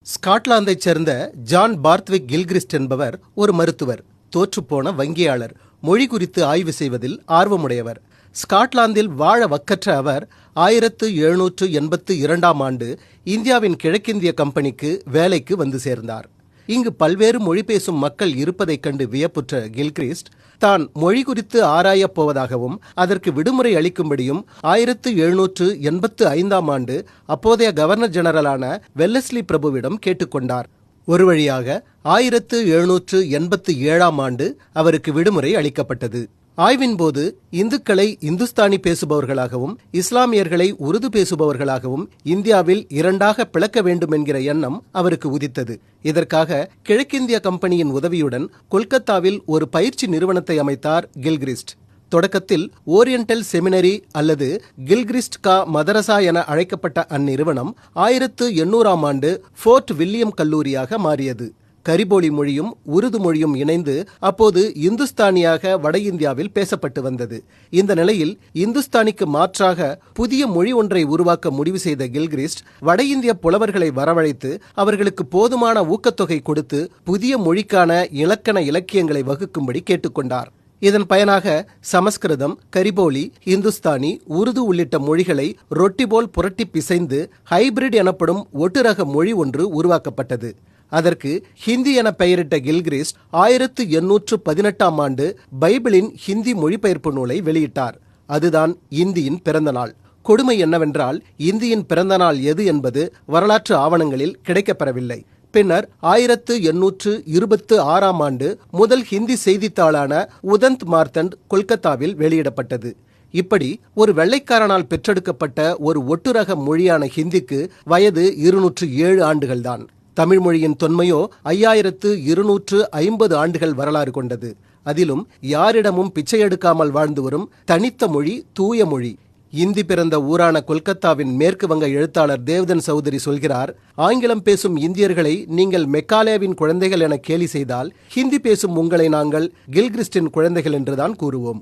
ஸ்காட்லாந்தைச் சேர்ந்த John பார்த்விக் Gilchrist என்பவர் ஒரு மருத்துவர், தோற்றுப்போன வங்கியாளர், மொழி குறித்து ஆய்வு செய்வதில் ஆர்வமுடையவர். ஸ்காட்லாந்தில் வாழ வக்கற்ற அவர் 1782ஆம் ஆண்டு இந்தியாவின் கிழக்கிந்திய கம்பெனிக்கு வேலைக்கு வந்து சேர்ந்தார். இங்கு பல்வேறு மொழி பேசும் மக்கள் இருப்பதைக் கண்டு வியப்புற்ற கில்கிறிஸ்ட் தான் மொழி குறித்து ஆராயப் போவதாகவும் அதற்கு விடுமுறை அளிக்கும்படியும் 1785ஆம் ஆண்டு அப்போதைய கவர்னர் ஜெனரலான வெல்லஸ்லி பிரபுவிடம் கேட்டுக்கொண்டார். ஒரு வழியாக 1787ஆம் ஆண்டு அவருக்கு விடுமுறை அளிக்கப்பட்டது. ஆய்வின் போது இந்துக்களை இந்துஸ்தானி பேசுபவர்களாகவும் இஸ்லாமியர்களை உருது பேசுபவர்களாகவும் இந்தியாவில் இரண்டாக பிளக்க வேண்டும் என்கிற எண்ணம் அவருக்கு உதித்தது. இதற்காக கிழக்கிந்திய கம்பெனியின் உதவியுடன் கொல்கத்தாவில் ஒரு பயிற்சி நிறுவனத்தை அமைத்தார் கில்கிறிஸ்ட். தொடக்கத்தில் ஓரியண்டல் செமினரி அல்லது கில்கிறிஸ்ட் கா மதரசா என அழைக்கப்பட்ட அந்நிறுவனம் 1800ஆம் ஆண்டு ஃபோர்ட் வில்லியம் கல்லூரியாக மாறியது. கரிபோலி மொழியும் உருது மொழியும் இணைந்து அப்போது இந்துஸ்தானியாக வட இந்தியாவில் பேசப்பட்டு வந்தது. இந்த நிலையில் இந்துஸ்தானிக்கு மாற்றாக புதிய மொழி ஒன்றை உருவாக்க முடிவு செய்த கில்கிறிஸ்ட் வட இந்திய புலவர்களை வரவழைத்து அவர்களுக்கு போதுமான ஊக்கத்தொகை கொடுத்து புதிய மொழிக்கான இலக்கண இலக்கியங்களை வகுக்கும்படி கேட்டுக்கொண்டார். இதன் பயனாக சமஸ்கிருதம், கரிபோலி, இந்துஸ்தானி, உருது உள்ளிட்ட மொழிகளை ரொட்டி போல் புரட்டி பிசைந்து ஹைபிரிட் எனப்படும் ஒட்டுரக மொழி ஒன்று உருவாக்கப்பட்டது. அதற்கு ஹிந்தி என பெயரிட்ட கில்கிறிஸ்ட் 1818ஆம் ஆண்டு பைபிளின் ஹிந்தி மொழிபெயர்ப்பு நூலை வெளியிட்டார். அதுதான் இந்தியின் பிறந்த நாள். கொடுமை என்னவென்றால் இந்தியின் பிறந்த நாள் எது என்பது வரலாற்று ஆவணங்களில் கிடைக்கப்பெறவில்லை. பின்னர் 1826ஆம் ஆண்டு முதல் ஹிந்தி செய்தித்தாளான உதந்த் மார்த்தண்ட் கொல்கத்தாவில் வெளியிடப்பட்டது. இப்படி ஒரு வெள்ளைக்காரனால் பெற்றெடுக்கப்பட்ட ஒரு ஒட்டுரக மொழியான ஹிந்திக்கு வயது 207 ஆண்டுகள்தான். தமிழ் மொழியின் தொன்மையோ 5250 ஆண்டுகள் வரலாறு கொண்டது. அதிலும் யாரிடமும் பிச்சை எடுக்காமல் வாழ்ந்து வரும் தனித்த மொழி தூய மொழி. இந்தி பிறந்த ஊரான கொல்கத்தாவின் மேற்கு வங்க எழுத்தாளர் தேவ்தன் சௌதரி சொல்கிறார், ஆங்கிலம் பேசும் இந்தியர்களை நீங்கள் மெக்காலேவின் குழந்தைகள் என கேலி செய்தால் ஹிந்தி பேசும் உங்களை நாங்கள் கில்கிறிஸ்டின் குழந்தைகள் என்றுதான் கூறுவோம்.